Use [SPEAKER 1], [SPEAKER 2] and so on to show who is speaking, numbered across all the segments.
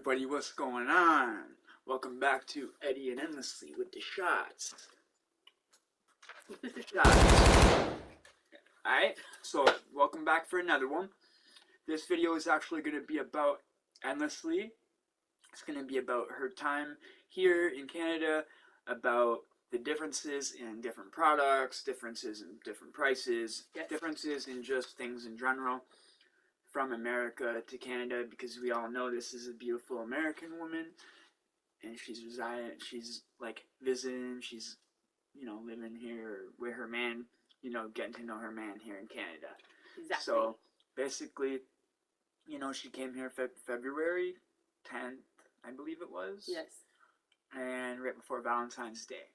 [SPEAKER 1] everybody, what's going on? Welcome back to Eddie and Endlessly with the shots. Alright, so welcome back for another one. This video is actually going to be about Endlessly. It's going to be about her time here in Canada, about the differences in different products, differences in different prices, differences in just things in general. From America to Canada, because we all know this is a beautiful American woman, and she's like visiting, she's, living here with her man, getting to know her man here in Canada.
[SPEAKER 2] Exactly.
[SPEAKER 1] So basically, she came here February 10th, I believe it was.
[SPEAKER 2] Yes.
[SPEAKER 1] And right before Valentine's Day.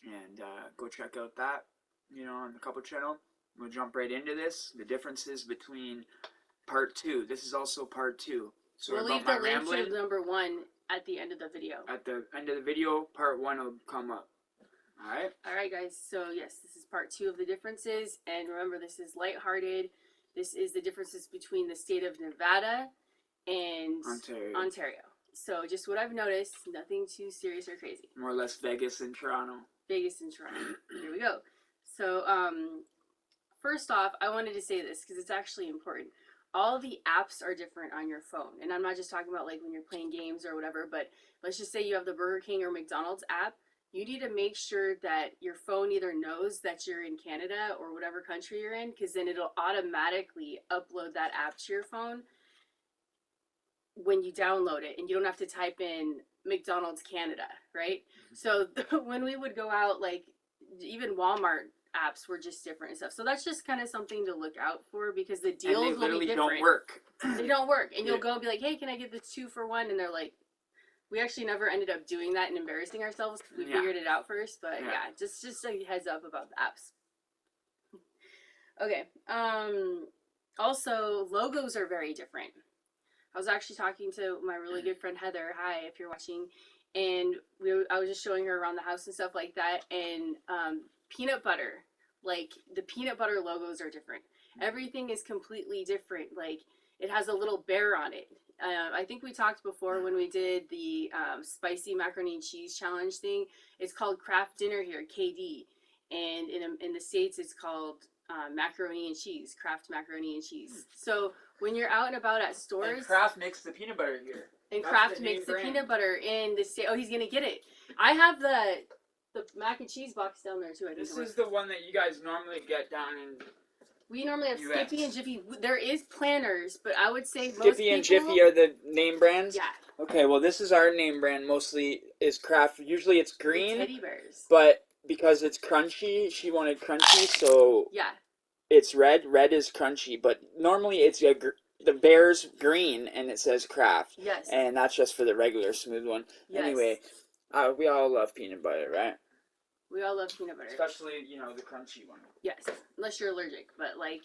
[SPEAKER 1] And go check out that, on the couple channel. We'll jump right into this. The differences between Part 2. This is also Part 2. So
[SPEAKER 2] we'll leave the link to number 1 at the end of the video.
[SPEAKER 1] At the end of the video, Part 1 will come up. Alright?
[SPEAKER 2] Alright, guys. So, yes, this is Part 2 of the differences. And remember, this is lighthearted. This is the differences between the state of Nevada and Ontario. So, just what I've noticed. Nothing too serious or crazy.
[SPEAKER 1] More or less Vegas and Toronto.
[SPEAKER 2] Vegas and Toronto. Here we go. So, first off, I wanted to say this because it's actually important. All the apps are different on your phone. And I'm not just talking about like when you're playing games or whatever, but let's just say you have the Burger King or McDonald's app. You need to make sure that your phone either knows that you're in Canada or whatever country you're in, because then it'll automatically upload that app to your phone when you download it. And you don't have to type in McDonald's Canada, right? So when we would go out, like even Walmart apps were just different and stuff. So that's just kind of something to look out for, because the deals will be different.
[SPEAKER 1] Don't work.
[SPEAKER 2] They don't work. And you'll go and be like, hey, can I get this 2 for 1? And they're like, we actually never ended up doing that and embarrassing ourselves. We figured it out first. But yeah, just a heads up about the apps. Okay. Also, logos are very different. I was actually talking to my really good friend Heather. Hi, if you're watching. And I was just showing her around the house and stuff like that. And peanut butter, like the peanut butter logos are different. Everything is completely different. Like it has a little bear on it. I think we talked before when we did the spicy macaroni and cheese challenge thing. It's called Kraft Dinner here, KD, and in the States it's called macaroni and cheese, Kraft macaroni and cheese. So when you're out and about at stores,
[SPEAKER 1] and Kraft makes the peanut butter here.
[SPEAKER 2] And Kraft makes the peanut butter in the state. Oh, he's gonna get it. I have the mac and cheese box down there too. I think
[SPEAKER 1] this is the one that you guys normally get down in.
[SPEAKER 2] We normally have US. Skippy and Jiffy. There is Planters, but I would say
[SPEAKER 1] Skippy and Jiffy are the name brands.
[SPEAKER 2] Yeah.
[SPEAKER 1] Okay, well this is our name brand. Mostly is Kraft. Usually it's green.
[SPEAKER 2] Teddy bears.
[SPEAKER 1] But because it's crunchy, she wanted crunchy, so
[SPEAKER 2] yeah.
[SPEAKER 1] It's red. Red is crunchy, but normally it's the bear's green and it says Kraft.
[SPEAKER 2] Yes.
[SPEAKER 1] And that's just for the regular smooth one. Yes. Anyway, we all love peanut butter, right?
[SPEAKER 2] We all love peanut butter.
[SPEAKER 1] Especially, the crunchy one.
[SPEAKER 2] Yes, unless you're allergic. But like,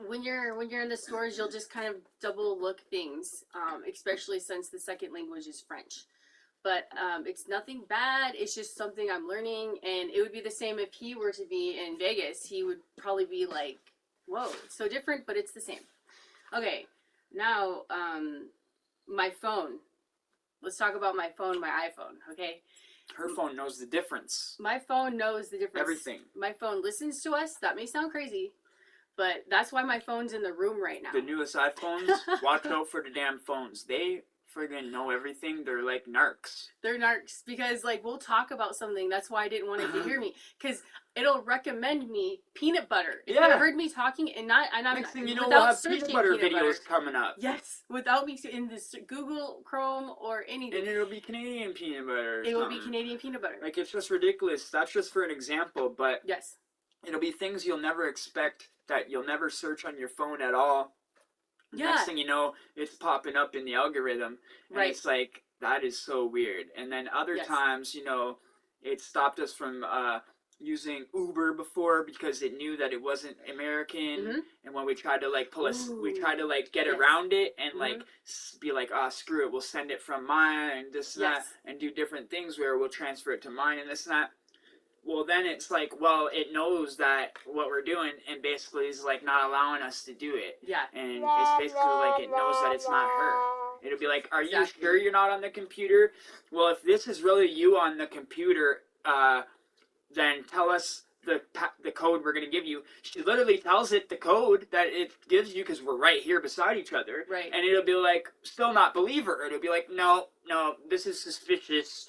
[SPEAKER 2] when you're in the stores, you'll just kind of double look things, especially since the second language is French. But it's nothing bad. It's just something I'm learning, and it would be the same if he were to be in Vegas. He would probably be like, "Whoa, it's so different," but it's the same. Okay, now my phone. Let's talk about my phone, my iPhone. Okay.
[SPEAKER 1] Her phone knows the difference.
[SPEAKER 2] My phone knows the difference.
[SPEAKER 1] Everything.
[SPEAKER 2] My phone listens to us. That may sound crazy, but that's why my phone's in the room right now.
[SPEAKER 1] The newest iPhones, watch out for the damn phones. They friggin' know everything. They're like narcs.
[SPEAKER 2] They're narcs because, like, we'll talk about something. That's why I didn't want it to hear me, because it'll recommend me peanut butter. If you heard me talking and I'm
[SPEAKER 1] next thing you know, we'll have peanut butter videos coming up.
[SPEAKER 2] Yes, without me in this Google Chrome or anything.
[SPEAKER 1] And it'll be Canadian peanut butter.
[SPEAKER 2] It will be Canadian peanut butter.
[SPEAKER 1] Like, it's just ridiculous. That's just for an example, but
[SPEAKER 2] yes,
[SPEAKER 1] it'll be things you'll never expect, that you'll never search on your phone at all.
[SPEAKER 2] Yeah.
[SPEAKER 1] Next thing you know, it's popping up in the algorithm. And it's like, that is so weird. And then other times, it stopped us from using Uber before because it knew that it wasn't American. And when we tried to like we tried to like get around it and like be like, screw it, we'll send it from mine and this and that, and do different things where we'll transfer it to mine and this and that. Well, then it's like, well, it knows that what we're doing and basically is like not allowing us to do it.
[SPEAKER 2] Yeah.
[SPEAKER 1] And it's basically like it knows that it's not her. It'll be like, are you
[SPEAKER 2] Exactly.
[SPEAKER 1] sure you're not on the computer? Well, if this is really you on the computer, then tell us the code we're going to give you. She literally tells it the code that it gives you because we're right here beside each other.
[SPEAKER 2] Right.
[SPEAKER 1] And it'll be like, still not believe her. It'll be like, no, this is suspicious.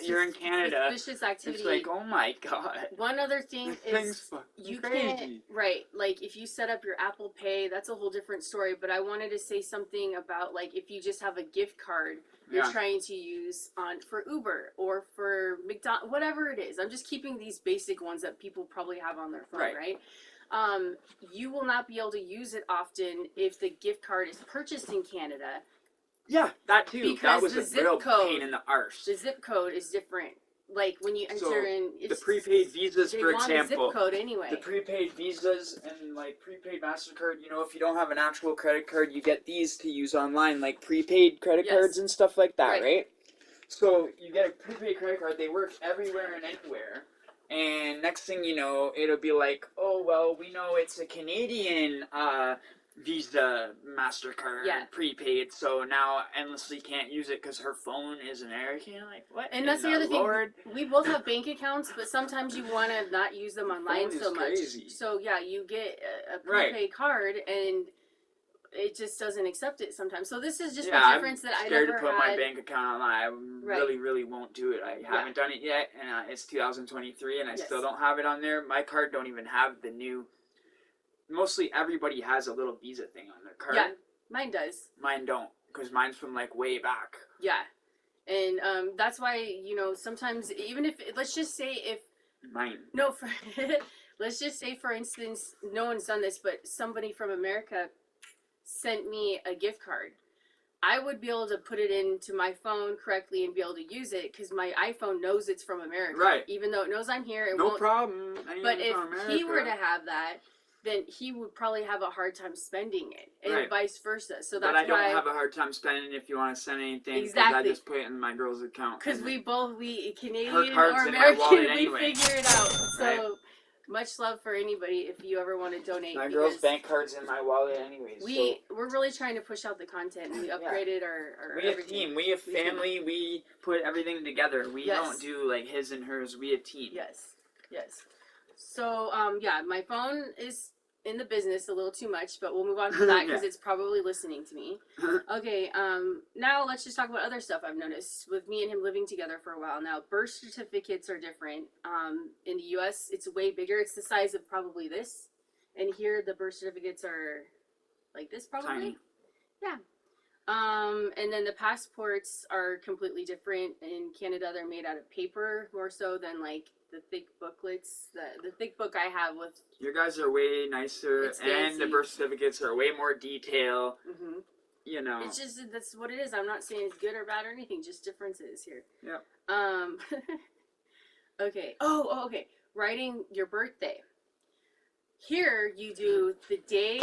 [SPEAKER 1] You're in Canada.
[SPEAKER 2] Suspicious activity.
[SPEAKER 1] It's like, oh my god.
[SPEAKER 2] One other thing is you can't, right, like if you set up your Apple Pay, that's a whole different story, but I wanted to say something about like if you just have a gift card you're trying to use for Uber or for McDonald's, whatever it is. I'm just keeping these basic ones that people probably have on their phone, right? You will not be able to use it often if the gift card is purchased in Canada.
[SPEAKER 1] Yeah, that too.
[SPEAKER 2] Because
[SPEAKER 1] that was
[SPEAKER 2] the
[SPEAKER 1] a real pain in the arse.
[SPEAKER 2] The zip code is different. Like when you enter in,
[SPEAKER 1] the prepaid visas, for example.
[SPEAKER 2] They want a zip code anyway.
[SPEAKER 1] The prepaid visas and like prepaid MasterCard. You know, if you don't have an actual credit card, you get these to use online, like prepaid credit cards and stuff like that, right? So you get a prepaid credit card. They work everywhere and anywhere. And next thing you know, it'll be like, oh well, we know it's a Canadian Visa MasterCard prepaid, so now Endlessly can't use it because her phone is American. Like what?
[SPEAKER 2] And that's the other thing. We both have bank accounts, but sometimes you want to not use them online so much. Crazy. So yeah, you get a prepaid card, and it just doesn't accept it sometimes. So this is just the difference that I never had.
[SPEAKER 1] I'm scared to put my bank account online. I really won't do it. I haven't done it yet, and it's 2023, and I still don't have it on there. My card don't even have the new. Mostly everybody has a little Visa thing on their card.
[SPEAKER 2] Yeah, mine does.
[SPEAKER 1] Mine don't, because mine's from like way back.
[SPEAKER 2] Yeah, and that's why, you know, sometimes even if, let's just say if...
[SPEAKER 1] Mine.
[SPEAKER 2] No, let's just say for instance, no one's done this, but somebody from America sent me a gift card. I would be able to put it into my phone correctly and be able to use it because my iPhone knows it's from America. Right. Even though it knows I'm here, it won't...
[SPEAKER 1] No problem.
[SPEAKER 2] But if he were to have that, then he would probably have a hard time spending it, and vice versa. So that's why...
[SPEAKER 1] But I don't have a hard time spending if you want to send anything, because I just put it in my girl's account.
[SPEAKER 2] Because we Canadian or American, we figure it out. So much love for anybody if you ever want to donate.
[SPEAKER 1] My girl's bank card's in my wallet anyways.
[SPEAKER 2] We're really trying to push out the content. We upgraded our
[SPEAKER 1] We a team. We a family. We put everything together. We don't do like his and hers. We a team.
[SPEAKER 2] Yes. So, yeah, my phone is in the business a little too much, but we'll move on from that because it's probably listening to me. Okay, now let's just talk about other stuff I've noticed with me and him living together for a while now. Birth certificates are different. In the U.S., it's way bigger. It's the size of probably this. And here, the birth certificates are like this, probably.
[SPEAKER 1] Tiny.
[SPEAKER 2] Yeah. And then the passports are completely different. In Canada, they're made out of paper more so than like the thick booklets. The thick book I have with...
[SPEAKER 1] Your guys are way nicer, and the birth certificates are way more detail. You know.
[SPEAKER 2] It's just, that's what it is. I'm not saying it's good or bad or anything, just differences here.
[SPEAKER 1] Yep.
[SPEAKER 2] Okay. Okay. Writing your birthday. Here, you do the day,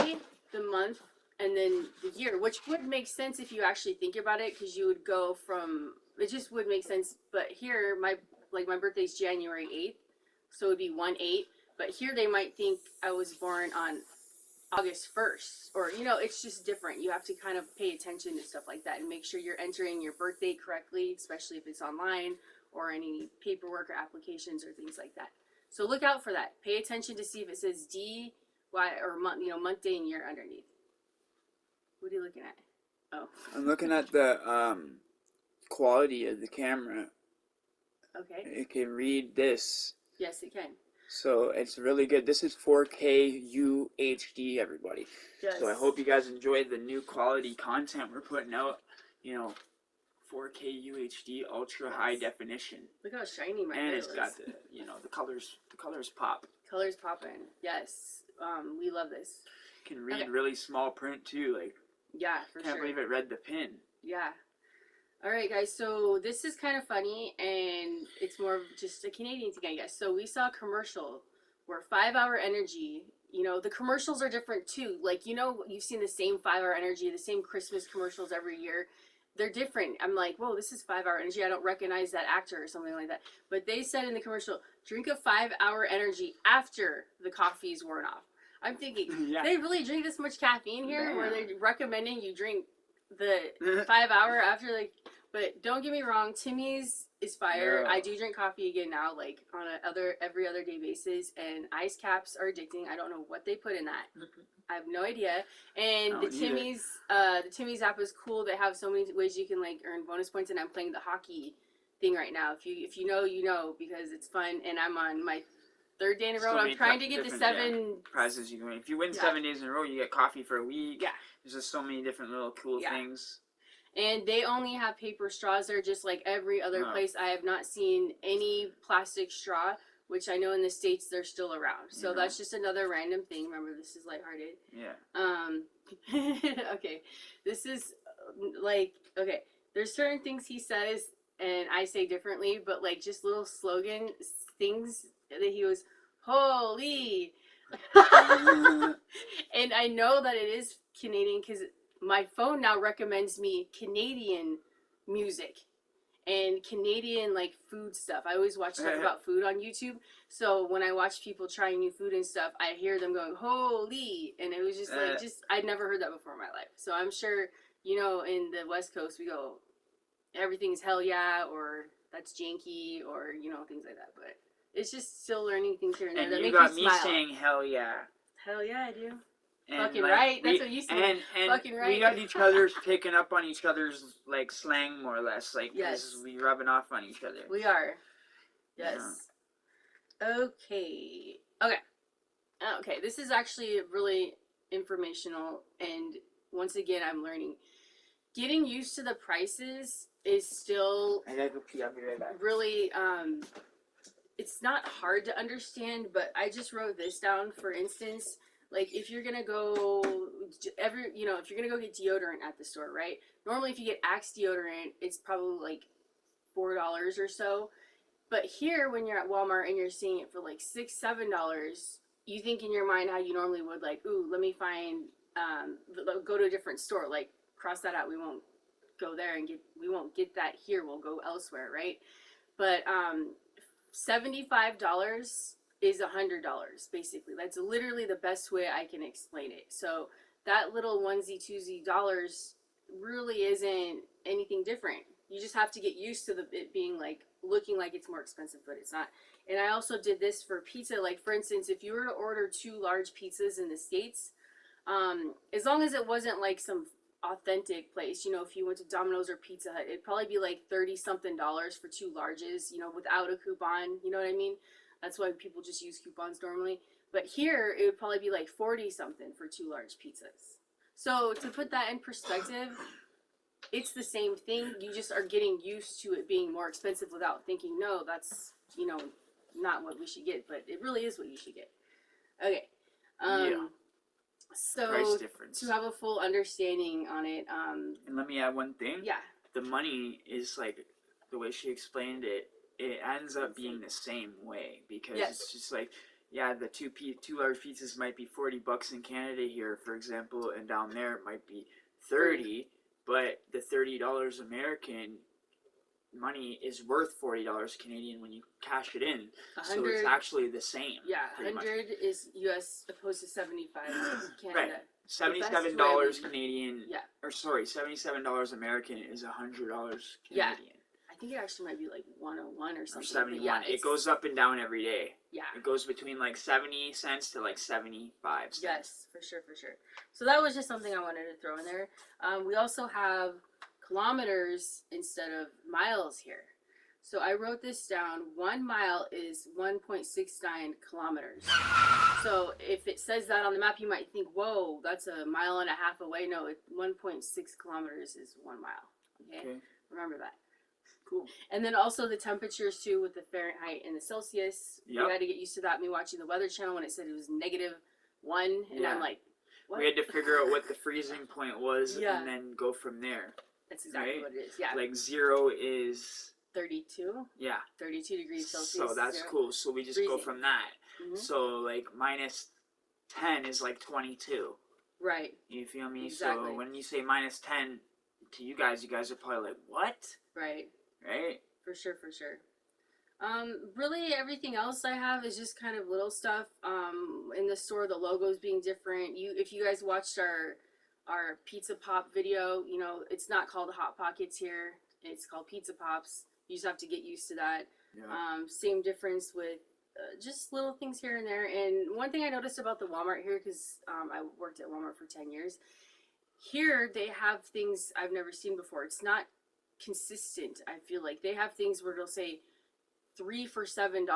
[SPEAKER 2] the month, and then the year, which would make sense if you actually think about it, because you would go from... It just would make sense, but here, my birthday's January 8th, so it would be 1/8, but here they might think I was born on August 1st, or, you know, it's just different. You have to kind of pay attention to stuff like that and make sure you're entering your birthday correctly, especially if it's online or any paperwork or applications or things like that. So look out for that. Pay attention to see if it says D, Y, or month, you know, month, day, and year underneath. What are you looking at? Oh.
[SPEAKER 1] I'm looking at the quality of the camera.
[SPEAKER 2] Okay.
[SPEAKER 1] It can read this.
[SPEAKER 2] Yes, it can.
[SPEAKER 1] So it's really good. This is 4K UHD, everybody.
[SPEAKER 2] Yes.
[SPEAKER 1] So I hope you guys enjoyed the new quality content we're putting out. You know, 4K UHD, ultra high definition.
[SPEAKER 2] Look how shiny my
[SPEAKER 1] And
[SPEAKER 2] hair
[SPEAKER 1] it's got the, you know, the colors pop.
[SPEAKER 2] Colors popping. Yes. We love this.
[SPEAKER 1] Can read really small print too. Like,
[SPEAKER 2] yeah, for sure.
[SPEAKER 1] Can't believe it read the pin.
[SPEAKER 2] Yeah. All right, guys, so this is kind of funny, and it's more of just a Canadian thing, I guess. So we saw a commercial where 5 Hour Energy, you know, the commercials are different too. Like, you know, you've seen the same 5 Hour Energy, the same Christmas commercials every year. They're different. I'm like, whoa, this is 5 Hour Energy. I don't recognize that actor or something like that. But they said in the commercial, drink a 5 Hour Energy after the coffee's worn off. I'm thinking, they really drink this much caffeine here where they're recommending you drink the 5 hour after, like, but don't get me wrong, Timmy's is fire.
[SPEAKER 1] No.
[SPEAKER 2] I do drink coffee again now, like on every other day basis, and ice caps are addicting. I don't know what they put in that. I have no idea. And the Timmy's app is cool. They have so many ways you can like earn bonus points, and I'm playing the hockey thing right now. If you know, you know, because it's fun, and I'm on my 3rd day in a row. I'm trying to get the 7
[SPEAKER 1] prizes you can win. If you win 7 days in a row, you get coffee for a week.
[SPEAKER 2] Yeah.
[SPEAKER 1] There's just so many different little cool things.
[SPEAKER 2] And they only have paper straws. They're just like every other place. I have not seen any plastic straw, which I know in the States they're still around. So that's just another random thing. Remember, this is lighthearted.
[SPEAKER 1] Yeah.
[SPEAKER 2] Okay. This is like, okay. There's certain things he says and I say differently, but like just little slogan things that he goes, holy. And I know that it is Canadian because my phone now recommends me Canadian music and Canadian like food stuff. I always watch stuff about food on YouTube. So when I watch people trying new food and stuff, I hear them going, holy. And it was just like, I'd never heard that before in my life. So I'm sure, you know, in the West Coast, we go, everything's hell yeah, or that's janky, or, you know, things like that. But it's just still learning things here and there.
[SPEAKER 1] And
[SPEAKER 2] that
[SPEAKER 1] you
[SPEAKER 2] make
[SPEAKER 1] got
[SPEAKER 2] you
[SPEAKER 1] me
[SPEAKER 2] smile.
[SPEAKER 1] saying hell yeah.
[SPEAKER 2] Hell yeah, I do.
[SPEAKER 1] And
[SPEAKER 2] fucking
[SPEAKER 1] like,
[SPEAKER 2] right. That's what you said.
[SPEAKER 1] And
[SPEAKER 2] fucking right.
[SPEAKER 1] we got each other's picking up on each other's like slang more or less. Like we rubbing off on each other.
[SPEAKER 2] We are. Yes. Yeah. Okay. Okay. This is actually really informational, and once again, I'm learning. Getting used to the prices is still.
[SPEAKER 1] I gotta go pee. I'll be right back.
[SPEAKER 2] Really, it's not hard to understand, but I just wrote this down. For instance. Like, if you're gonna go if you're gonna go get deodorant at the store, right? Normally, if you get Axe deodorant, it's probably like $4 or so. But here, when you're at Walmart and you're seeing it for like $6, $7, you think in your mind how you normally would, like, ooh, let me find, go to a different store. Like, cross that out. We won't go there and we won't get that here. We'll go elsewhere, right? But $75 is $100 basically. That's literally the best way I can explain it. So that little onesie twosie dollars really isn't anything different. You just have to get used to it being like looking like it's more expensive, but it's not. And I also did this for pizza. Like, for instance, if you were to order 2 large pizzas in the States, as long as it wasn't like some authentic place, you know, if you went to Domino's or Pizza Hut, it'd probably be like $30-something for 2 larges, you know, without a coupon. You know what I mean? That's why people just use coupons normally. But here, it would probably be like 40-something for 2 large pizzas. So to put that in perspective, it's the same thing. You just are getting used to it being more expensive without thinking, no, that's, you know, not what we should get. But it really is what you should get. Okay. So
[SPEAKER 1] price difference.
[SPEAKER 2] To have a full understanding on it.
[SPEAKER 1] And let me add one thing.
[SPEAKER 2] Yeah.
[SPEAKER 1] The money is like, the way she explained it, it ends up being the same way, because it's just like, yeah, the two large pizzas might be $40 in Canada here, for example, and down there it might be 30, but the $30 American money is worth $40 Canadian when you cash it in. So it's actually the same.
[SPEAKER 2] Yeah, 100 is US opposed to 75 Canada.
[SPEAKER 1] Right. $77 Canadian. Yeah. Or sorry, $77 American is $100 Canadian.
[SPEAKER 2] Yeah. I think it actually might be like 101 or something.
[SPEAKER 1] Or 71. Yeah, it goes up and down every day.
[SPEAKER 2] Yeah.
[SPEAKER 1] It goes between like 70 cents to like 75 cents.
[SPEAKER 2] Yes, for sure, for sure. So that was just something I wanted to throw in there. We also have kilometers instead of miles here. So I wrote this down. 1 mile is 1.69 kilometers. So if it says that on the map, you might think, whoa, that's a mile and a half away. No, 1.6 kilometers is 1 mile. Okay? Remember that. Cool. And then also the temperatures too, with the Fahrenheit and the Celsius. Yep. We had to get used to that. Me watching the Weather Channel when it said it was -1, and I'm like, what?
[SPEAKER 1] We had to figure out what the freezing point was and then go from there.
[SPEAKER 2] That's exactly what it is. Yeah.
[SPEAKER 1] Like 0 is
[SPEAKER 2] 32.
[SPEAKER 1] Yeah.
[SPEAKER 2] 32 degrees Celsius.
[SPEAKER 1] So that's cool. So we just go from that. Mm-hmm. So like -10 is like 22.
[SPEAKER 2] Right.
[SPEAKER 1] You feel me?
[SPEAKER 2] Exactly.
[SPEAKER 1] So when you say -10 to you guys are probably like, what?
[SPEAKER 2] Right.
[SPEAKER 1] Right?
[SPEAKER 2] For sure, for sure. Really everything else I have is just kind of little stuff. In the store, the logos being different. If you guys watched our our pizza pop video. You know, it's not called Hot Pockets here. It's called Pizza Pops. You just have to get used to that.
[SPEAKER 1] Yeah.
[SPEAKER 2] Same difference with just little things here and there. And one thing I noticed about the Walmart here, because I worked at Walmart for 10 years, here they have things I've never seen before. It's not consistent. I feel like they have things where they'll say 3 for $7,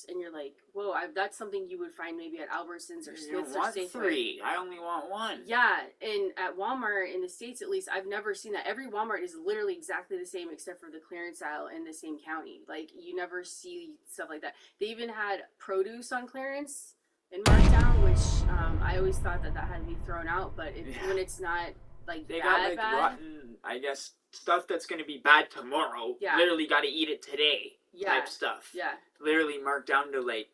[SPEAKER 2] and you're like, whoa, that's something you would find maybe at Albertsons or Smith's or Safeway.
[SPEAKER 1] 3. I only want 1.
[SPEAKER 2] Yeah, and at Walmart in the States, at least, I've never seen that. Every Walmart is literally exactly the same except for the clearance aisle in the same county. Like, you never see stuff like that. They even had produce on clearance in markdown, which I always thought that had to be thrown out, but when it's not like
[SPEAKER 1] they
[SPEAKER 2] bad,
[SPEAKER 1] got like rotten, I guess, stuff that's going to be bad tomorrow.
[SPEAKER 2] Yeah.
[SPEAKER 1] Literally got to eat it today.
[SPEAKER 2] Yeah.
[SPEAKER 1] Type stuff.
[SPEAKER 2] Yeah.
[SPEAKER 1] Literally marked down to like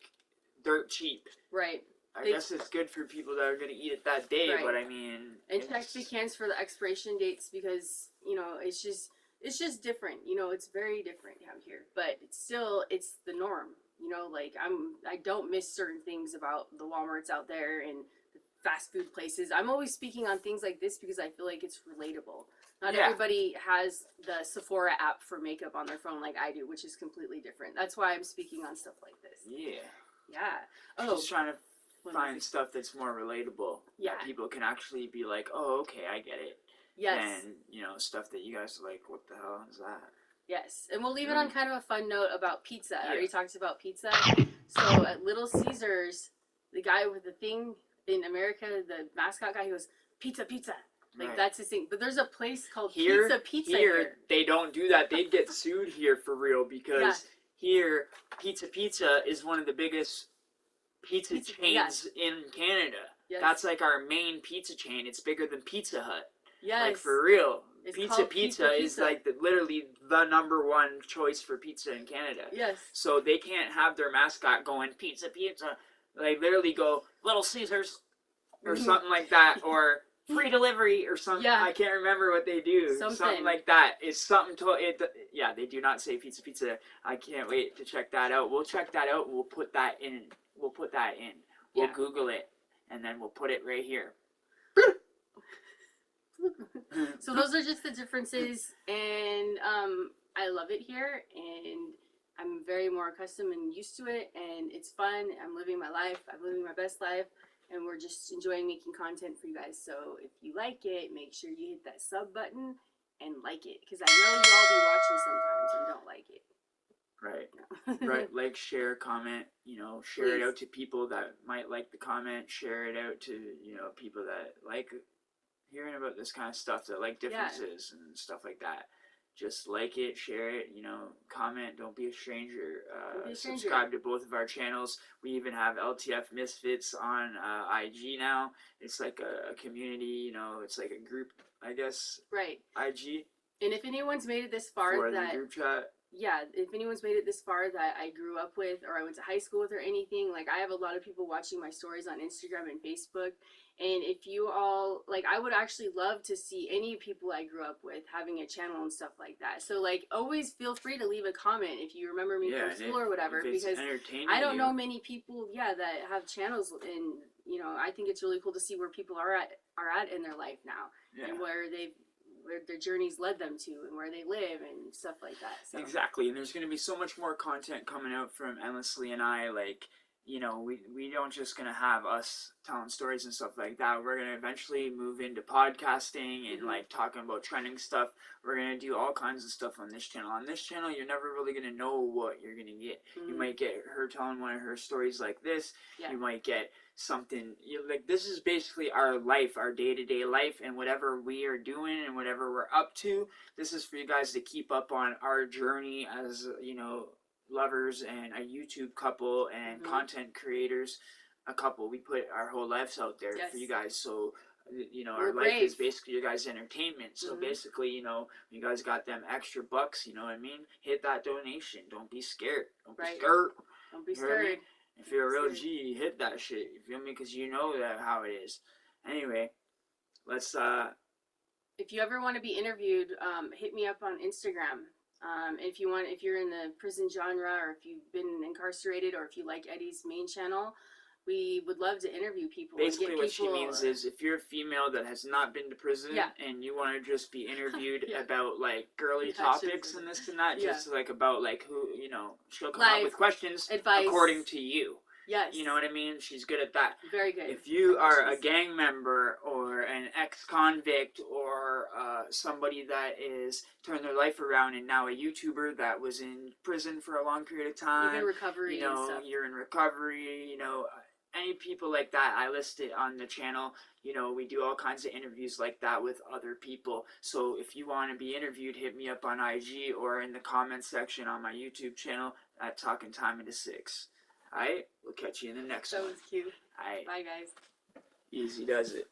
[SPEAKER 1] dirt cheap.
[SPEAKER 2] Right.
[SPEAKER 1] I guess it's good for people that are going to eat it that day,
[SPEAKER 2] right.
[SPEAKER 1] But I mean,
[SPEAKER 2] and check the cans for the expiration dates, because you know it's just different. You know, it's very different out here, but it's the norm. You know, like I don't miss certain things about the Walmarts out there and the fast food places. I'm always speaking on things like this because I feel like it's relatable. Not everybody has the Sephora app for makeup on their phone like I do, which is completely different. That's why I'm speaking on stuff like this.
[SPEAKER 1] Yeah.
[SPEAKER 2] Yeah. Oh.
[SPEAKER 1] Just trying to find stuff that's more relatable.
[SPEAKER 2] Yeah.
[SPEAKER 1] That people can actually be like, oh, okay, I get it.
[SPEAKER 2] Yes.
[SPEAKER 1] And, you know, stuff that you guys are like, what the hell is that?
[SPEAKER 2] Yes. And we'll leave it on kind of a fun note about pizza. I already talked about pizza. So at Little Caesars, the guy with the thing in America, the mascot guy, he goes, pizza, pizza. Like, that's his thing. But there's a place called Pizza here.
[SPEAKER 1] They don't do that. They'd get sued here for real because here, Pizza is one of the biggest pizza chains in Canada. Yes. That's like our main pizza chain. It's bigger than Pizza Hut.
[SPEAKER 2] Yes.
[SPEAKER 1] Like, for real.
[SPEAKER 2] It's
[SPEAKER 1] Pizza is like literally the #1 choice for pizza in Canada.
[SPEAKER 2] Yes.
[SPEAKER 1] So they can't have their mascot going, pizza. They literally go, Little Caesars, or something like that, or free delivery or something. Yeah. I can't remember what they do. Something like that. It's something they do not say pizza. I can't wait to check that out. We'll check that out and we'll put that in. We'll Google it and then we'll put it right here.
[SPEAKER 2] So those are just the differences, and I love it here, and I'm very more accustomed and used to it, and it's fun. I'm living my life. I'm living my best life. And we're just enjoying making content for you guys. So if you like it, make sure you hit that sub button and like it. Because I know you all be watching sometimes and don't like it.
[SPEAKER 1] Right. Right. Like, share, comment, you know, share it out to people that might like the comment. Share it out to, you know, people that like hearing about this kind of stuff, that like differences and stuff like that. Just like it, share it, you know, comment, don't be a stranger. Subscribe to both of our channels. We even have LTF Misfits on IG now. It's like a community, you know, it's like a group, I guess.
[SPEAKER 2] Right.
[SPEAKER 1] IG.
[SPEAKER 2] And if anyone's made it this far
[SPEAKER 1] for the group chat.
[SPEAKER 2] Yeah, if anyone's made it this far that I grew up with or I went to high school with or anything, like, I have a lot of people watching my stories on Instagram and Facebook. And if you all, like, I would actually love to see any people I grew up with having a channel and stuff like that. So, like, always feel free to leave a comment if you remember me from school or whatever. Because I don't know many people, that have channels. And, you know, I think it's really cool to see where people are at in their life now. Yeah. And where their journeys led them to and where they live and stuff like that. So.
[SPEAKER 1] Exactly. And there's going to be so much more content coming out from Endlessly and I, like, you know, we don't just going to have us telling stories and stuff like that. We're going to eventually move into podcasting and, like, talking about trending stuff. We're going to do all kinds of stuff on this channel. On this channel, you're never really going to know what you're going to get. You might get her telling one of her stories like this. Yeah. You might get something, like, this is basically our life, our day-to-day life, and whatever we are doing and whatever we're up to. This is for you guys to keep up on our journey as, you know, lovers and a YouTube couple and content creators, a couple. We put our whole lives out there for you guys. So, you know, our life is basically your guys' entertainment. So basically, you know, you guys got them extra bucks, you know what I mean? Hit that donation. Don't be scared. Don't be scared.
[SPEAKER 2] Don't be scared.
[SPEAKER 1] If you're a real G, hit that shit. You feel me? Because you know that how it is. Anyway, let's
[SPEAKER 2] if you ever want to be interviewed, hit me up on Instagram. If you're in the prison genre, or if you've been incarcerated, or if you like Eddie's main channel, we would love to interview people.
[SPEAKER 1] Basically,
[SPEAKER 2] and get
[SPEAKER 1] what she
[SPEAKER 2] people,
[SPEAKER 1] means is if you're a female that has not been to prison
[SPEAKER 2] Yeah.
[SPEAKER 1] and you want to just be interviewed
[SPEAKER 2] Yeah.
[SPEAKER 1] about like girly
[SPEAKER 2] Gotcha.
[SPEAKER 1] topics and this and that,
[SPEAKER 2] Yeah.
[SPEAKER 1] just like about like who, you know, she'll come
[SPEAKER 2] Like,
[SPEAKER 1] up with questions
[SPEAKER 2] advice.
[SPEAKER 1] according to you.
[SPEAKER 2] Yes.
[SPEAKER 1] You know what I mean? She's good at that.
[SPEAKER 2] Very good.
[SPEAKER 1] If you are a gang member or an ex-convict or somebody that is turned their life around and now a YouTuber that was in prison for a long period of time,
[SPEAKER 2] even recovery,
[SPEAKER 1] you know,
[SPEAKER 2] and stuff.
[SPEAKER 1] you're in recovery, you know, any people like that, I list it on the channel. You know, we do all kinds of interviews like that with other people. So if you want to be interviewed, hit me up on IG or in the comments section on my YouTube channel at Talking Time into 6. Alright, we'll catch you in the next one.
[SPEAKER 2] That was cute.
[SPEAKER 1] Alright.
[SPEAKER 2] Bye, guys.
[SPEAKER 1] Easy does it.